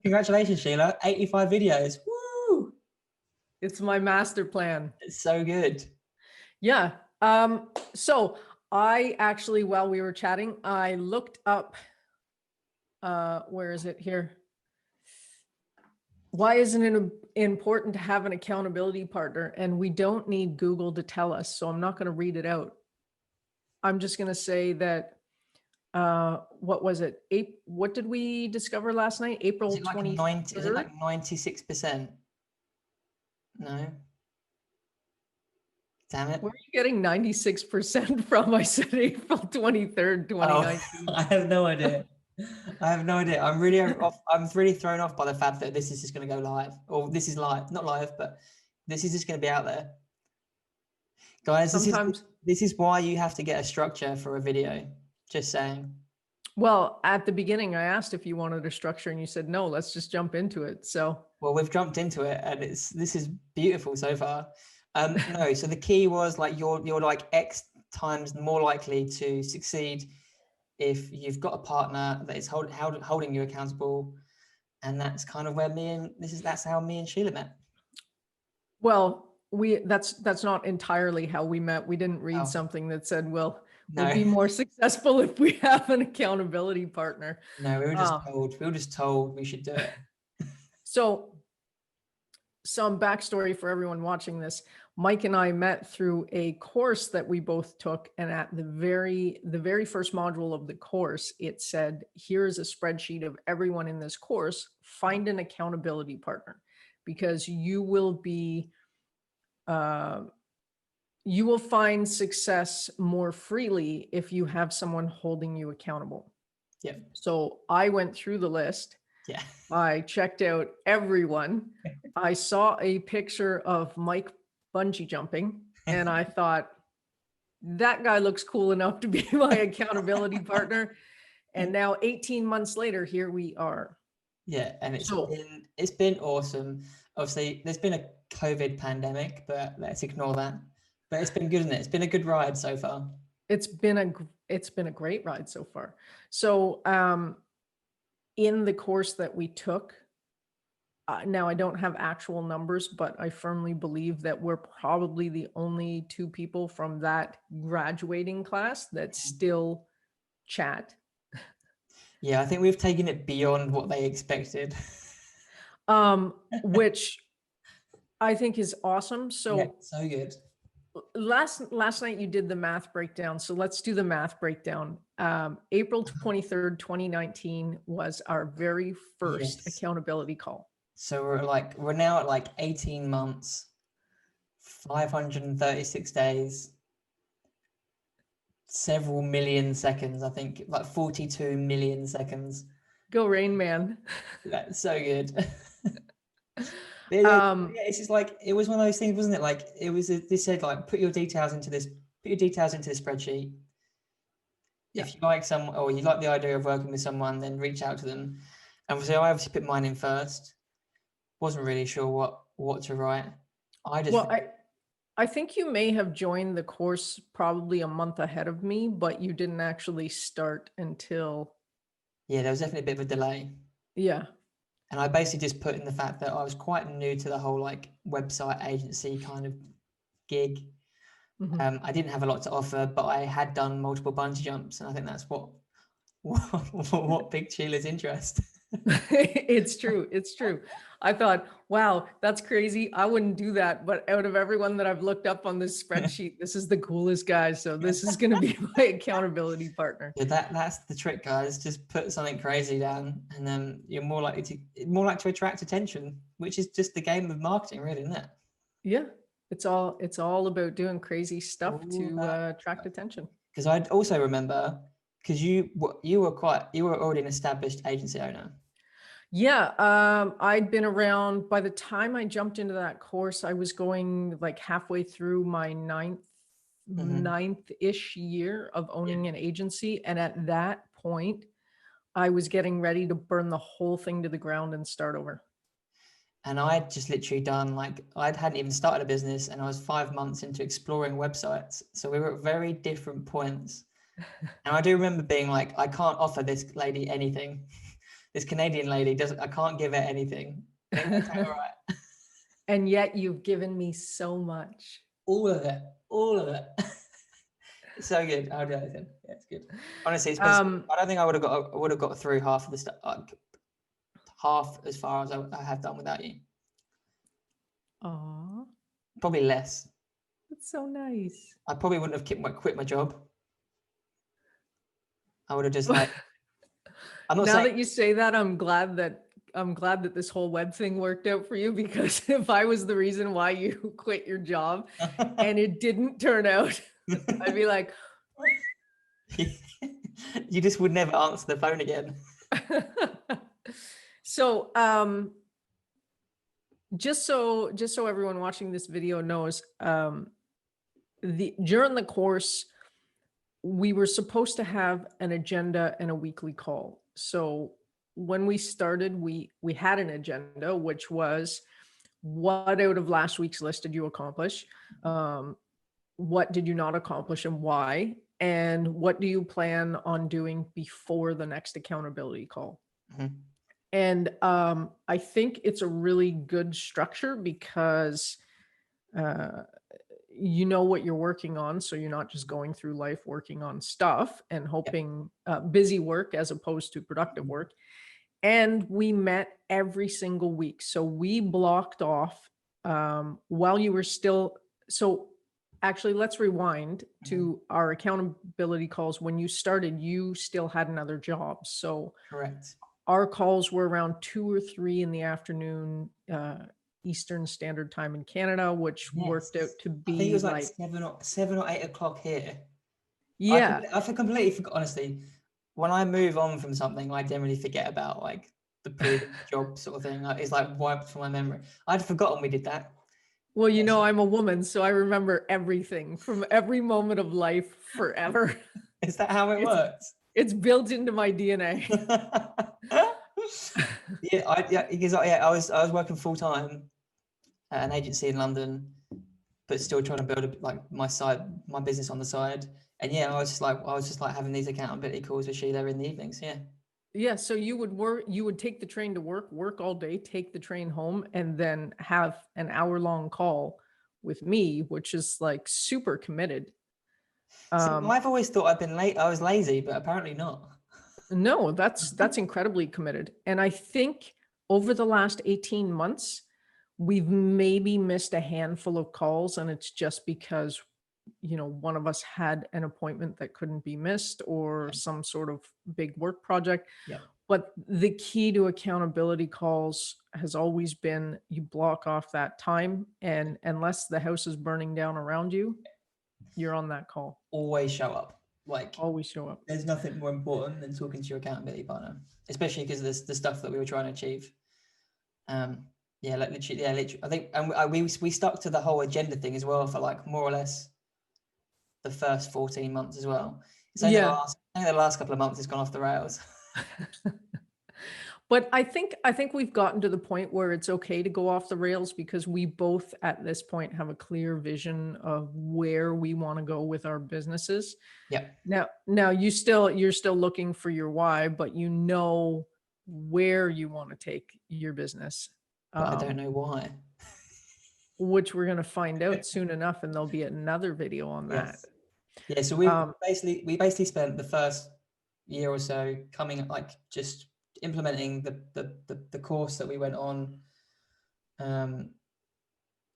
Congratulations, Sheila. 85 videos. Woo! It's my master plan. It's so good. Yeah. So I actually, while we were chatting, I looked up, where is it here? Why isn't it important to have an accountability partner? And we don't need Google to tell us. So I'm not going to read it out. I'm just going to say that, what was it? What did we discover last night? April 23rd? Is it like 96%? No. Damn it. Where are you getting 96% from? I said April 23rd, 2019. I have no idea. I have no idea. I'm really thrown off by the fact that this is just going to go live, or this is live, not live, but this is just going to be out there. Guys, this is why you have to get a structure for a video. Just saying. Well, at the beginning, I asked if you wanted a structure and you said, no, let's just jump into it. So, well, we've jumped into it and this is beautiful so far. No, so the key was like, you're like X times more likely to succeed if you've got a partner that is holding you accountable. And that's kind of where that's how me and Sheila met. Well, that's not entirely how we met. We didn't read something that said, well, we'll be more successful if we have an accountability partner. No, we were just told we should do it. So some backstory for everyone watching this. Mike and I met through a course that we both took. And at the very first module of the course, it said, here's a spreadsheet of everyone in this course, find an accountability partner, because you will find success more freely if you have someone holding you accountable. Yeah. So I went through the list. Yeah. I checked out everyone. I saw a picture of Mike bungee jumping and I thought, that guy looks cool enough to be my accountability partner. And now 18 months later, here we are. Yeah. And it's been awesome. Obviously there's been a COVID pandemic, but let's ignore that. But it's been good, isn't it? It's been a good ride so far. It's been a great ride so far. So, in the course that we took, now I don't have actual numbers, but I firmly believe that we're probably the only two people from that graduating class that still chat. Yeah, I think we've taken it beyond what they expected. Which I think is awesome. So, yeah, so good. Last night you did the math breakdown. So let's do the math breakdown. April 23rd, 2019 was our very first accountability call. So we're now at like 18 months, 536 days, several million seconds, I think like 42 million seconds. Go Rain Man. That's so good. It's just like, it was one of those things, wasn't it? Like they said, like, put your details into this spreadsheet. Yeah. If you like someone, or you like the idea of working with someone, then reach out to them. And so I obviously put mine in first. Wasn't really sure what to write. I think you may have joined the course probably a month ahead of me, but you didn't actually start until. Yeah, there was definitely a bit of a delay. Yeah. And I basically just put in the fact that I was quite new to the whole like website agency kind of gig. Mm-hmm. I didn't have a lot to offer, but I had done multiple bungee jumps, and I think that's what piqued Sheila's interest. It's true. I thought, wow, that's crazy. I wouldn't do that. But out of everyone that I've looked up on this spreadsheet, this is the coolest guy. So this is going to be my accountability partner. Yeah, that's the trick, guys. Just put something crazy down, and then you're more likely to attract attention, which is just the game of marketing, really, isn't it? Yeah, it's all about doing crazy stuff to attract attention. Because I also remember, because you were already an established agency owner. Yeah, I'd been around. By the time I jumped into that course, I was going like halfway through my ninth-ish year of owning an agency. And at that point, I was getting ready to burn the whole thing to the ground and start over. And I'd just literally done I hadn't even started a business, and I was 5 months into exploring websites. So we were at very different points. And I do remember being like, I can't offer this lady anything. this Canadian lady I can't give her anything. It won't take all right. And yet you've given me so much. All of it. It's so good. I'll do anything. Yeah, it's good. Honestly, I don't think I would have got through half of the stuff, half as far as I have done without you. Aww. Probably less. That's so nice. I probably wouldn't have quit my job. I would have just like. I'm not now saying, that you say that, I'm glad that this whole web thing worked out for you, because if I was the reason why you quit your job and it didn't turn out, I'd be like, you just would never answer the phone again. So, just so everyone watching this video knows, during the course, we were supposed to have an agenda and a weekly call. So when we started, we had an agenda, which was, what out of last week's list did you accomplish? What did you not accomplish and why? And what do you plan on doing before the next accountability call? Mm-hmm. And I think it's a really good structure, because you know what you're working on. So you're not just going through life working on stuff and hoping busy work as opposed to productive work. And we met every single week. So we blocked off while you were still. So actually, let's rewind to our accountability calls. When you started, you still had another job. So correct. Our calls were around 2 or 3 in the afternoon, Eastern Standard Time in Canada, which worked out to be, I think it was like 7 or 8 o'clock here. Yeah. I completely forgot, honestly. When I move on from something, I generally forget about like the previous job sort of thing. It's like wiped from my memory. I'd forgotten we did that. Well, you know, I'm a woman, so I remember everything from every moment of life forever. Is that how it works? It's built into my DNA. I was working full time at an agency in London, but still trying to build my business on the side. And I was just like having these accountability calls with Sheila in the evenings. Yeah. Yeah. So you would take the train to work all day, take the train home, and then have an hour-long call with me, which is like super committed. I've always thought I've been late. I was lazy, but apparently not. No, that's incredibly committed. And I think over the last 18 months, we've maybe missed a handful of calls, and it's just because, one of us had an appointment that couldn't be missed, or some sort of big work project. Yeah. But the key to accountability calls has always been, you block off that time, and unless the house is burning down around you, you're on that call. Always show up. Always show up. There's nothing more important than talking to your accountability partner, especially because of the stuff that we were trying to achieve. Literally. I think, and we stuck to the whole agenda thing as well for like more or less the first 14 months as well. It's only the last couple of months it's gone off the rails. But I think we've gotten to the point where it's okay to go off the rails, because we both at this point have a clear vision of where we want to go with our businesses. Yeah. Now you're still looking for your why, but you know where you want to take your business. But I don't know why. Which we're going to find out soon enough, and there'll be another video on that. Yeah. So we basically spent the first year or so just implementing the course that we went on, and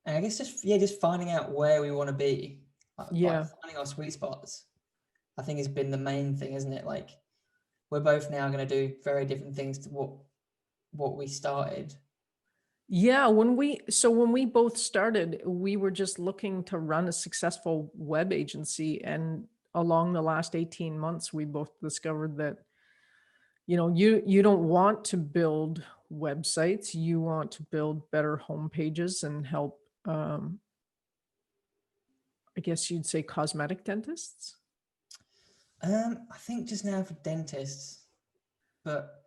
I guess just finding out where we want to be, finding our sweet spots, I think has been the main thing, isn't it? Like, we're both now going to do very different things to what we started. Yeah, when we both started, we were just looking to run a successful web agency, and along the last 18 months, we both discovered that you don't want to build websites. You want to build better homepages and help, I guess you'd say, cosmetic dentists. I think just now for dentists, but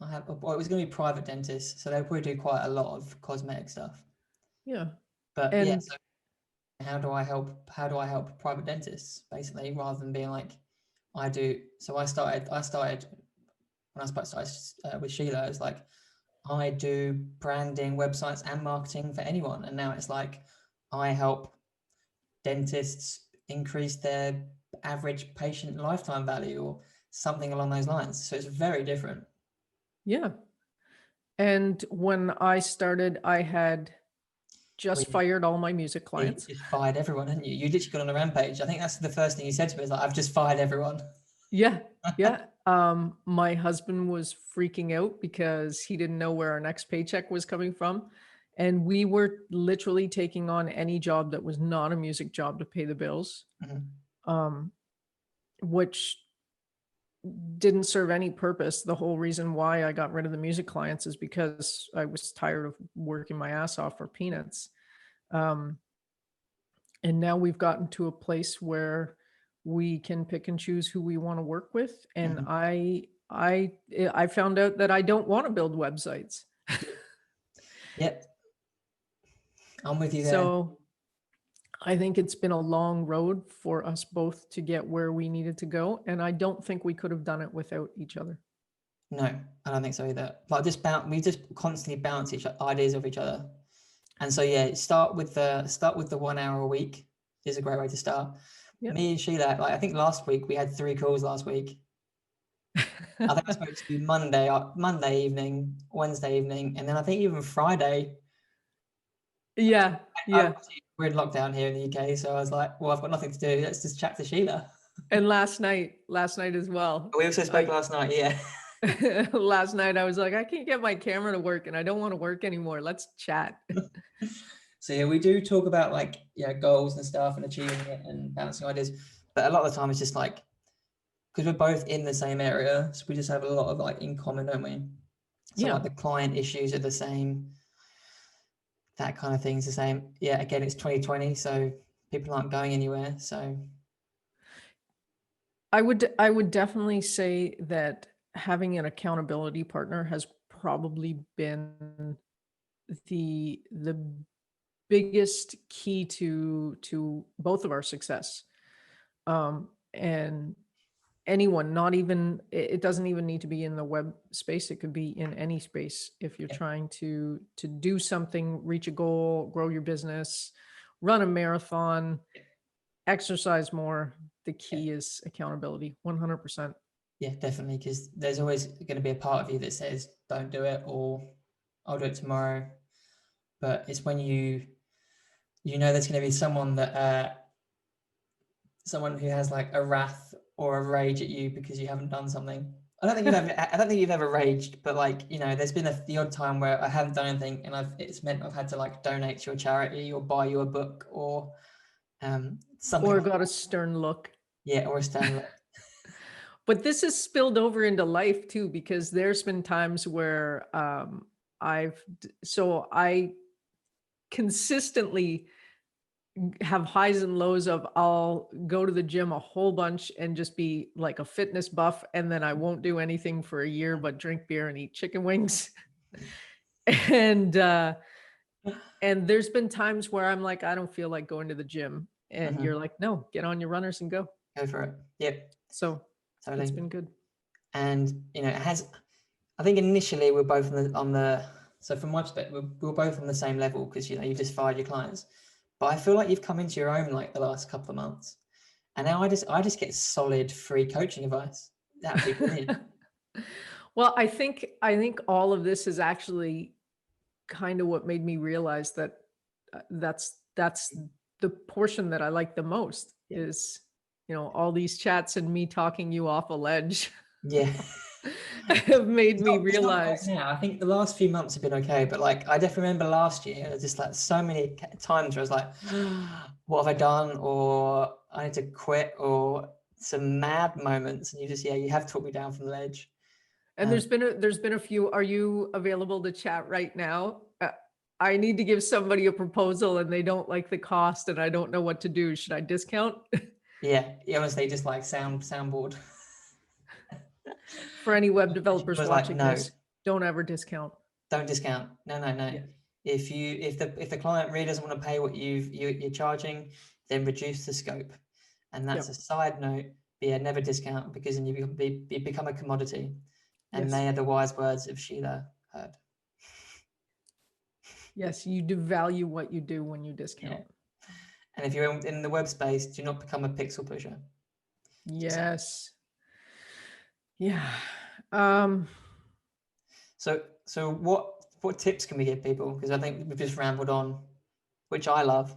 it was going to be private dentists, so they'll probably do quite a lot of cosmetic stuff. Yeah. But so how do I help private dentists, basically, rather than being like I do? So I started when I started with Sheila, it's like, I do branding, websites and marketing for anyone. And now it's like, I help dentists increase their average patient lifetime value or something along those lines. So it's very different. Yeah. And when I started, I had just fired all my music clients. You just fired everyone, hadn't you? You literally got on a rampage. I think that's the first thing you said to me, is like, I've just fired everyone. Yeah. Yeah. My husband was freaking out because he didn't know where our next paycheck was coming from. And we were literally taking on any job that was not a music job to pay the bills, which didn't serve any purpose. The whole reason why I got rid of the music clients is because I was tired of working my ass off for peanuts. And now we've gotten to a place where we can pick and choose who we want to work with. And I found out that I don't want to build websites. Yep. I'm with you there. So I think it's been a long road for us both to get where we needed to go. And I don't think we could have done it without each other. No, I don't think so either. Like we just constantly bounce ideas off each other. And so, yeah, start with the 1 hour a week is a great way to start. Yep. Me and Sheila, like, I think last week we had 3 calls last week. I think I spoke to you Monday evening, Wednesday evening, and then I think even Friday. Yeah. We're in lockdown here in the UK, so I was like, well, I've got nothing to do. Let's just chat to Sheila. And last night as well. We also spoke last night, yeah. Last night I was like, I can't get my camera to work and I don't want to work anymore. Let's chat. So yeah, we do talk about like, yeah, goals and stuff and achieving it and balancing ideas. But a lot of the time it's just like, because we're both in the same area, so we just have a lot of like in common, don't we? So like the client issues are the same. That kind of thing's the same. Yeah, again, it's 2020, so people aren't going anywhere. So I would definitely say that having an accountability partner has probably been the biggest key to both of our success. And anyone, not even, it doesn't even need to be in the web space. It could be in any space. If you're trying to do something, reach a goal, grow your business, run a marathon, exercise more, the key is accountability, 100%. Yeah, definitely. Because there's always going to be a part of you that says, don't do it, or I'll do it tomorrow. But it's when you know there's going to be someone that someone who has like a wrath or a rage at you because you haven't done something. I don't think you've ever raged, but like, you know, there's been the odd time where I haven't done anything and it's meant I've had to like donate to your charity or buy you a book or something. Or got a stern look. Yeah, or a stern look. But this has spilled over into life too, because there's been times where I consistently have highs and lows of I'll go to the gym a whole bunch and just be like a fitness buff, and then I won't do anything for a year but drink beer and eat chicken wings. And there's been times where I'm like, I don't feel like going to the gym, and you're like, no, get on your runners and go for it. Yep. So totally. It's been good. And you know, I think initially we're both so from my perspective, we're both on the same level, because you know, you've just fired your clients. But I feel like you've come into your own like the last couple of months. And now I just get solid free coaching advice. That'd be brilliant. Well, I think all of this is actually kind of what made me realize that that's the portion that I like the most, is, you know, all these chats and me talking you off a ledge. Yeah. have made me realize. Right now, I think the last few months have been okay, but like I definitely remember last year, just like so many times where I was like, what have I done? Or I need to quit, or some mad moments. And you have talked me down from the ledge. And there's been a few. Are you available to chat right now? I need to give somebody a proposal and they don't like the cost and I don't know what to do. Should I discount? Yeah, honestly, just like soundboard. For any web developers watching this, don't ever discount. Don't discount. No. Yeah. If the client really doesn't want to pay what you're charging, then reduce the scope. And that's a side note. But yeah, never discount, because then you become a commodity. And Yes. they are the wise words of Sheila heard. Yes, you devalue what you do when you discount. And if you're in the web space, do not become a pixel pusher. Yes. Yeah. So what tips can we give people? Because I think we've just rambled on, which I love.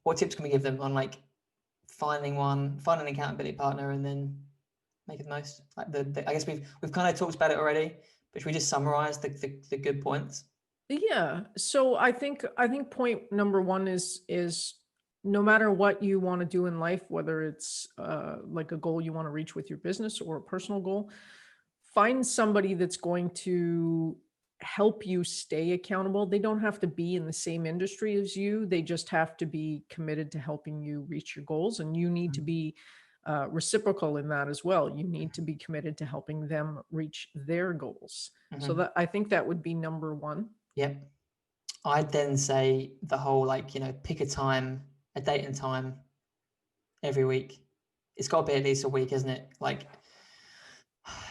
What tips can we give them on like finding an accountability partner and then making the most? Like I guess we've kind of talked about it already, but should we just summarize the good points? Yeah. So I think point number one is no matter what you want to do in life, whether it's like a goal you want to reach with your business or a personal goal, find somebody that's going to help you stay accountable. They don't have to be in the same industry as you. They just have to be committed to helping you reach your goals, and you need to be reciprocal in that as well. You need to be committed to helping them reach their goals. So that, I think that would be number one. Yep. I'd then say the whole pick a date and time every week. It's got to be at least a week, isn't it? Like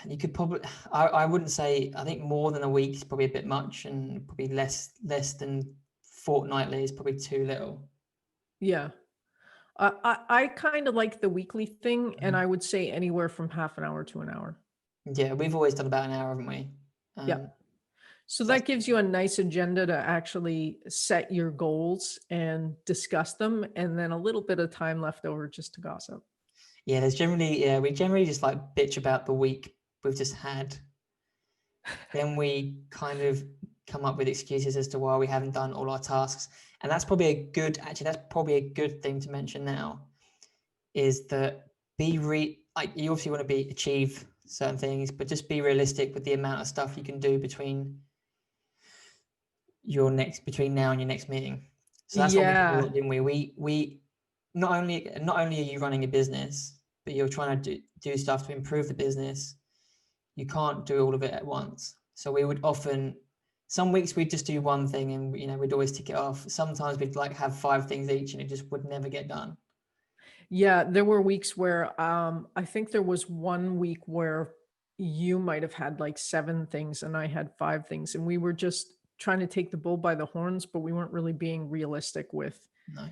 you could probably, I wouldn't say, I think more than a week is probably a bit much, and probably less than fortnightly is probably too little. Yeah. I kind of like the weekly thing, and I would say anywhere from half an hour to an hour. Yeah, we've always done about an hour, haven't we? Yeah. So that gives you a nice agenda to actually set your goals and discuss them, and then a little bit of time left over just to gossip. Yeah, we generally just like bitch about the week we've just had. Then we kind of come up with excuses as to why we haven't done all our tasks. And that's probably a good thing to mention now, is that you obviously want to achieve certain things, but just be realistic with the amount of stuff you can do between now and your next meeting. So that's what we do, didn't we? We not only are you running a business, but you're trying to do stuff to improve the business. You can't do all of it at once. So we would often, some weeks we'd just do one thing and we'd always tick it off. Sometimes we'd have 5 things each and it just would never get done. Yeah, there were weeks where I think there was one week where you might have had like 7 things and I had 5 things, and we were just trying to take the bull by the horns, but we weren't really being realistic with, No.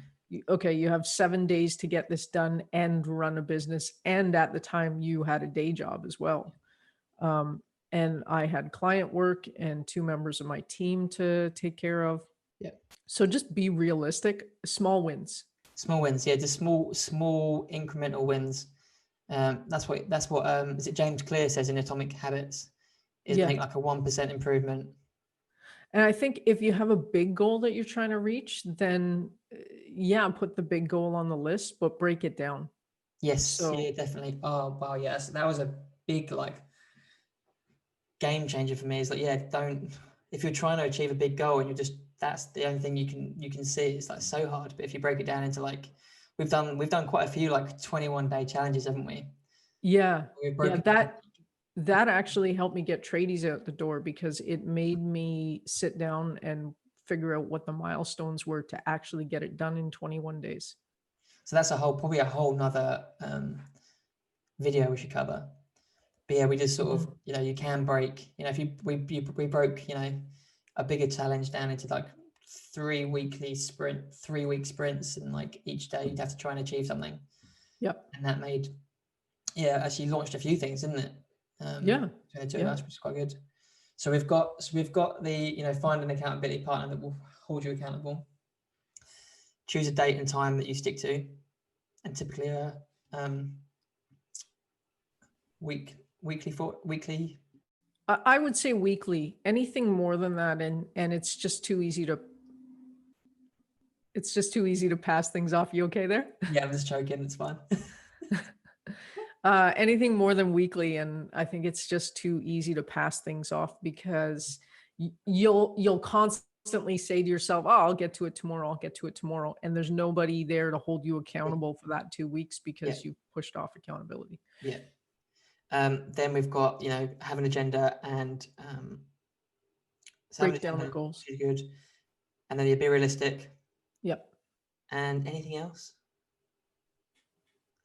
Okay, you have 7 days to get this done and run a business, and at the time you had a day job as well. And I had client work and 2 members of my team to take care of. Yeah. So just be realistic. Small wins. Small wins, yeah, just small incremental wins. That's what is it James Clear says in Atomic Habits, is make like a 1% improvement. And I think if you have a big goal that you're trying to reach, then put the big goal on the list, but break it down. Yes, yeah, definitely. Oh wow, yes, that was a big game changer for me. Is if you're trying to achieve a big goal and that's the only thing you can see, it's so hard. But if you break it down into we've done quite a few 21-day challenges, haven't we? Yeah. That actually helped me get tradies out the door, because it made me sit down and figure out what the milestones were to actually get it done in 21 days. So that's probably a whole nother video we should cover. But yeah, we just sort of, you can break, if we broke, a bigger challenge down into 3-week sprints, and each day you'd have to try and achieve something. Yep. And that actually launched a few things, didn't it? Which is quite good. So we've got the find an accountability partner that will hold you accountable. Choose a date and time that you stick to, and typically weekly. I would say weekly. Anything more than that, and it's just too easy to pass things off. You okay there? Yeah, I'm just joking. It's fine. Anything more than weekly, and I think it's just too easy to pass things off, because you'll constantly say to yourself, "Oh, I'll get to it tomorrow. And there's nobody there to hold you accountable for that 2 weeks because you pushed off accountability. Yeah. Then we've got have an agenda and break down the goals. Good. And then you be realistic. Yep. And anything else?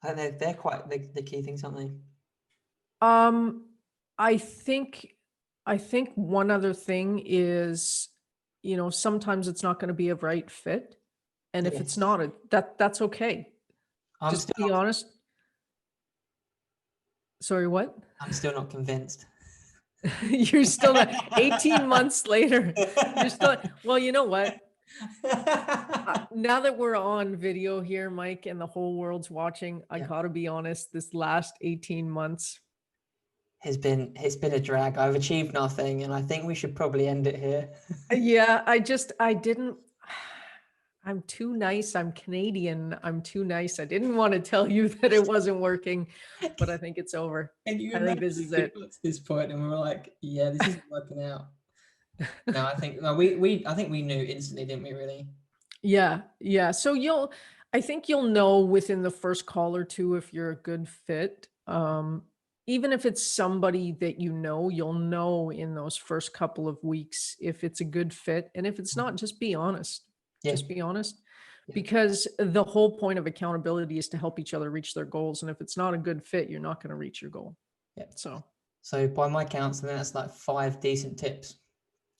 I think they're quite the key things, aren't they? I think one other thing is, sometimes it's not going to be a right fit. And if it's Yes. not, that's okay. I'm Just still be honest. Sorry, what? I'm still not convinced. You're still not 18 months later. You're still, well, you know what? Now that we're on video here, Mike, and the whole world's watching, I Yeah. gotta be honest, this last 18 months. It's been a drag. I've achieved nothing, and I think we should probably end it here. Yeah, I didn't. I'm too nice. I'm Canadian. I'm too nice. I didn't want to tell you that it wasn't working, but I think it's over. And you I think this is it. got to this point, and we were like, "Yeah, this isn't working out." No, I think I think we knew instantly, didn't we? Really? Yeah, yeah. So I think you'll know within the first call or two if you're a good fit. Even if it's somebody that you'll know in those first couple of weeks if it's a good fit. And if it's not, just be honest. Yeah. Just be honest. Yeah. Because the whole point of accountability is to help each other reach their goals. And if it's not a good fit, you're not going to reach your goal. Yeah. So by my counts, I think that's like 5 decent tips.